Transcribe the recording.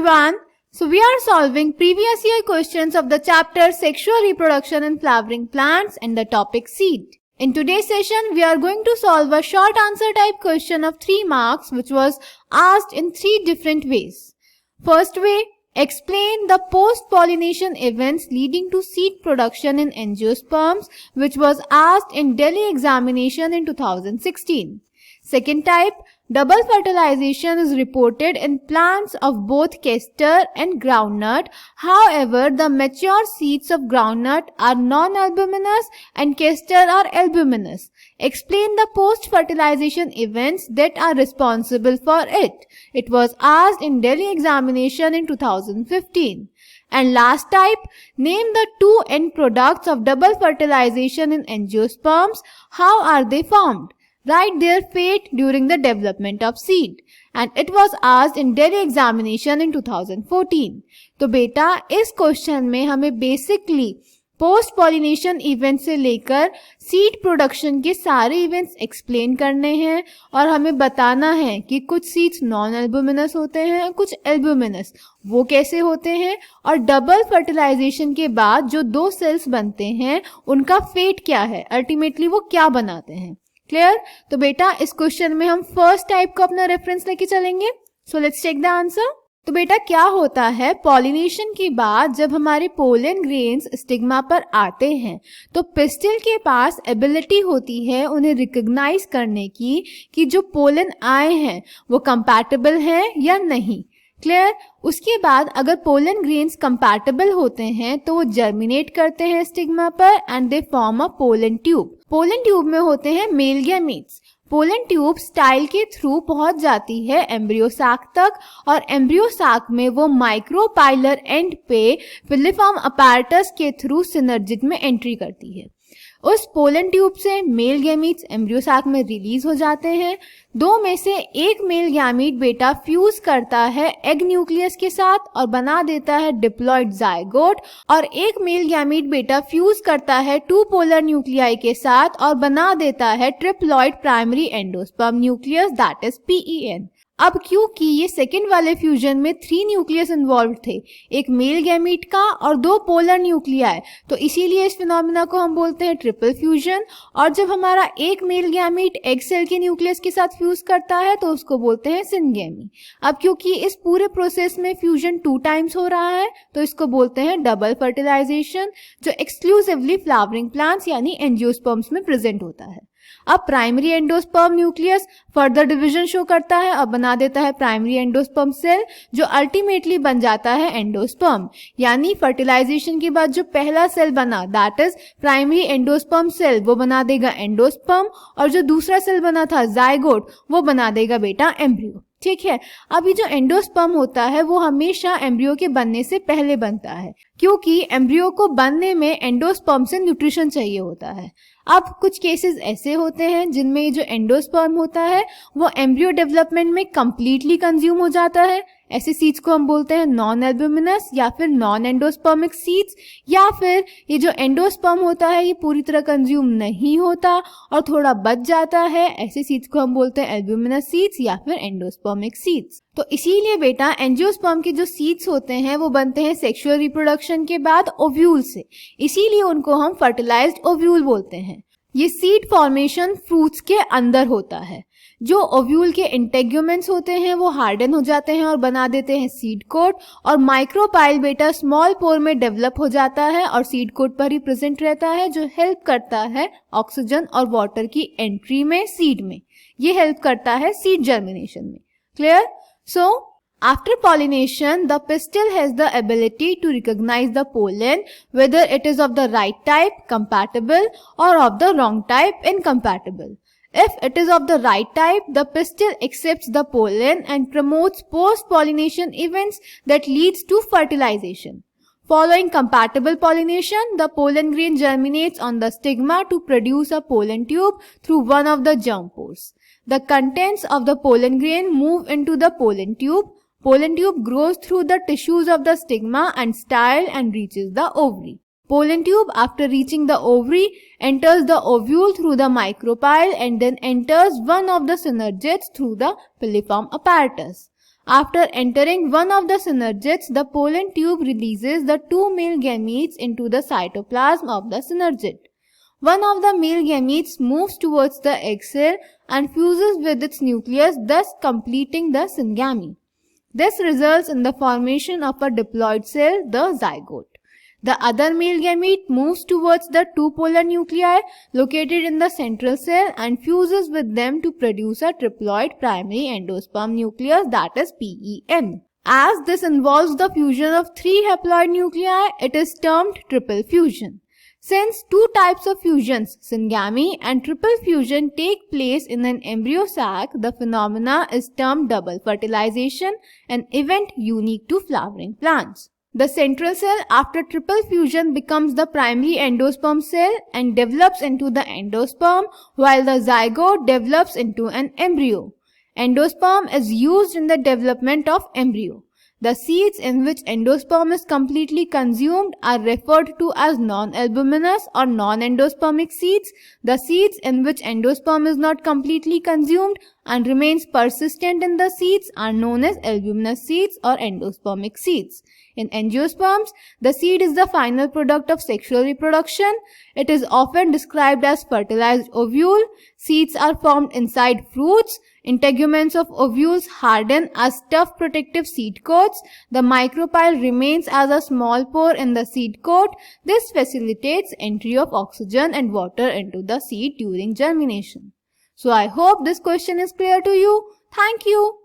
everyone. So we are solving previous year questions of the chapter Sexual Reproduction in Flowering Plants and the topic seed. In today's session, we are going to solve a short answer type question of 3 marks which was asked in 3 different ways. First way, explain the post-pollination events leading to seed production in angiosperms which was asked in Delhi examination in 2016. Second type, double fertilization is reported in plants of both castor and groundnut. However, the mature seeds of groundnut are non-albuminous and castor are albuminous. Explain the post-fertilization events that are responsible for it. It was asked in Delhi examination in 2015. And last type, name the 2 end products of double fertilization in angiosperms. How are they formed? Write their fate during the development of seed. And it was asked in Delhi examination in 2014. तो बेटा इस question में हमें basically post pollination event से लेकर seed production के सारे events explain करने हैं और हमें बताना है कि कुछ सीड्स नॉन एल्बुमिनस होते हैं, कुछ एल्बुमिनस, वो कैसे होते हैं, और डबल फर्टिलाइजेशन के बाद जो 2 सेल्स बनते हैं उनका फेट क्या है, अल्टीमेटली वो क्या बनाते हैं. क्लियर? तो बेटा इस क्वेश्चन में हम फर्स्ट टाइप को अपना रेफरेंस लेके चलेंगे. So let's check the answer. तो बेटा क्या होता है, पॉलिनेशन के बाद जब हमारे पोलन ग्रेन्स स्टिग्मा पर आते हैं तो पिस्टिल के पास एबिलिटी होती है उन्हें रिकॉग्नाइज करने की कि जो पोलन आए हैं वो कंपैटिबल हैं या नहीं. क्लियर? उसके बाद अगर पोलन ग्रेन्स कंपैटिबल होते हैं तो वो जर्मिनेट करते हैं स्टिग्मा पर and they form a pollen tube. Pollen tube में होते हैं male gametes. Pollen tube style के थ्रू पहुंच जाती है एम्ब्रियो साक तक और एम्ब्रियो साक में वो माइक्रोपाइलर एंड पे फिलिफॉर्म अपैरेटस के थ्रू सिनर्जिड में एंट्री करती है. उस पोलन ट्यूब से मेल गैमीट्स एम्ब्रियो साक में रिलीज हो जाते हैं. 2 में से एक मेल गैमीट बेटा फ्यूज करता है एग न्यूक्लियस के साथ और बना देता है डिप्लॉइड जायगोट, और एक मेल गैमीट बेटा फ्यूज करता है 2 पोलर न्यूक्लियाई के साथ और बना देता है triploid primary endosperm nucleus, that is PEN. अब क्योंकि ये सेकेंड वाले फ्यूजन में 3 न्यूक्लियस इन्वॉल्व थे, एक मेल गैमीट का और 2 पोलर न्यूक्लियाई, तो इसीलिए इस फिनोमिना को हम बोलते हैं ट्रिपल फ्यूजन. और जब हमारा एक मेल गैमीट एग सेल के न्यूक्लियस के साथ फ्यूज करता है तो उसको बोलते हैं सिनगैमी. अब क्योंकि इस पूरे प्रोसेस में फ्यूजन 2 टाइम्स हो रहा है तो इसको बोलते हैं डबल फर्टिलाइजेशन, जो एक्सक्लूसिवली फ्लावरिंग प्लांट्स यानी एंजियोस्पर्म्स में प्रेजेंट होता है. अब primary endosperm nucleus further division show करता है और बना देता है प्राइमरी एंडोस्पर्म सेल, जो अल्टीमेटली बन जाता है एंडोस्पर्म. यानी फर्टिलाइजेशन के बाद जो पहला सेल बना that is primary endosperm cell, वो बना देगा एंडोस्पर्म, और जो दूसरा सेल बना था जायगोट वो बना देगा बेटा एम्ब्रियो. ठीक है. अभी जो एंडोस्पर्म होता है वो हमेशा एम्ब्रियो के बनने से पहले बनता है क्योंकि एम्ब्रियो को बनने में एंडोस्पर्म से न्यूट्रिशन चाहिए होता है. अब कुछ केसेस ऐसे होते हैं जिनमें जो एंडोस्पर्म होता है वो एम्ब्रियो डेवलपमेंट में कंप्लीटली कंज्यूम हो जाता है. ऐसे सीड्स को हम बोलते हैं नॉन एल्ब्यूमिनस या फिर नॉन एंडोस्पर्मिक सीड्स, या फिर ये जो एंडोस्पर्म होता है ये पूरी तरह कंज्यूम नहीं होता और थोड़ा बच जाता है, ऐसे सीड्स को हम बोलते हैं एल्ब्यूमिनस सीड्स या फिर एंडोस्पर्मिक सीड्स. तो इसीलिए बेटा एंजियोस्पर्म के जो सीड्स होते हैं वो बनते हैं सेक्सुअल रिप्रोडक्शन के बाद ओव्यूल से, इसीलिए उनको हम फर्टिलाइज्ड ओव्यूल बोलते हैं. ये सीड फॉर्मेशन फ्रूट्स के अंदर होता है. जो ओव्यूल के इंटेग्यूमेंट्स होते हैं वो हार्डन हो जाते हैं और बना देते हैं सीड कोट, और माइक्रोपाइल बेटा स्मॉल पोर में डेवलप हो जाता है और सीड कोट पर ही प्रेजेंट रहता है, जो हेल्प करता है ऑक्सीजन और वाटर की एंट्री में सीड में. ये हेल्प करता है सीड जर्मिनेशन में. Clear? So after pollination, the pistil has the ability to recognize the pollen, whether it is of the right type, compatible, or of the wrong type, incompatible. If it is of the right type, the pistil accepts the pollen and promotes post-pollination events that leads to fertilization. Following compatible pollination, the pollen grain germinates on the stigma to produce a pollen tube through one of the germ pores. The contents of the pollen grain move into the pollen tube. Pollen tube grows through the tissues of the stigma and style and reaches the ovary. Pollen tube, after reaching the ovary, enters the ovule through the micropyle and then enters one of the synergids through the piliform apparatus. After entering one of the synergids, the pollen tube releases the two male gametes into the cytoplasm of the synergid. One of the male gametes moves towards the egg cell and fuses with its nucleus, thus completing the syngamy. This results in the formation of a diploid cell, the zygote. The other male gamete moves towards the two polar nuclei located in the central cell and fuses with them to produce a triploid primary endosperm nucleus, that is PEN. As this involves the fusion of three haploid nuclei, it is termed triple fusion. Since two types of fusions, syngamy and triple fusion, take place in an embryo sac, the phenomena is termed double fertilization, an event unique to flowering plants. The central cell after triple fusion becomes the primary endosperm cell and develops into the endosperm, while the zygote develops into an embryo. Endosperm is used in the development of embryo. The seeds in which endosperm is completely consumed are referred to as non-albuminous or non-endospermic seeds. The seeds in which endosperm is not completely consumed and remains persistent in the seeds are known as albuminous seeds or endospermic seeds. In angiosperms, the seed is the final product of sexual reproduction. It is often described as fertilized ovule. Seeds are formed inside fruits. Integuments of ovules harden as tough protective seed coats. The micropyle remains as a small pore in the seed coat. This facilitates entry of oxygen and water into the seed during germination. So I hope this question is clear to you. Thank you.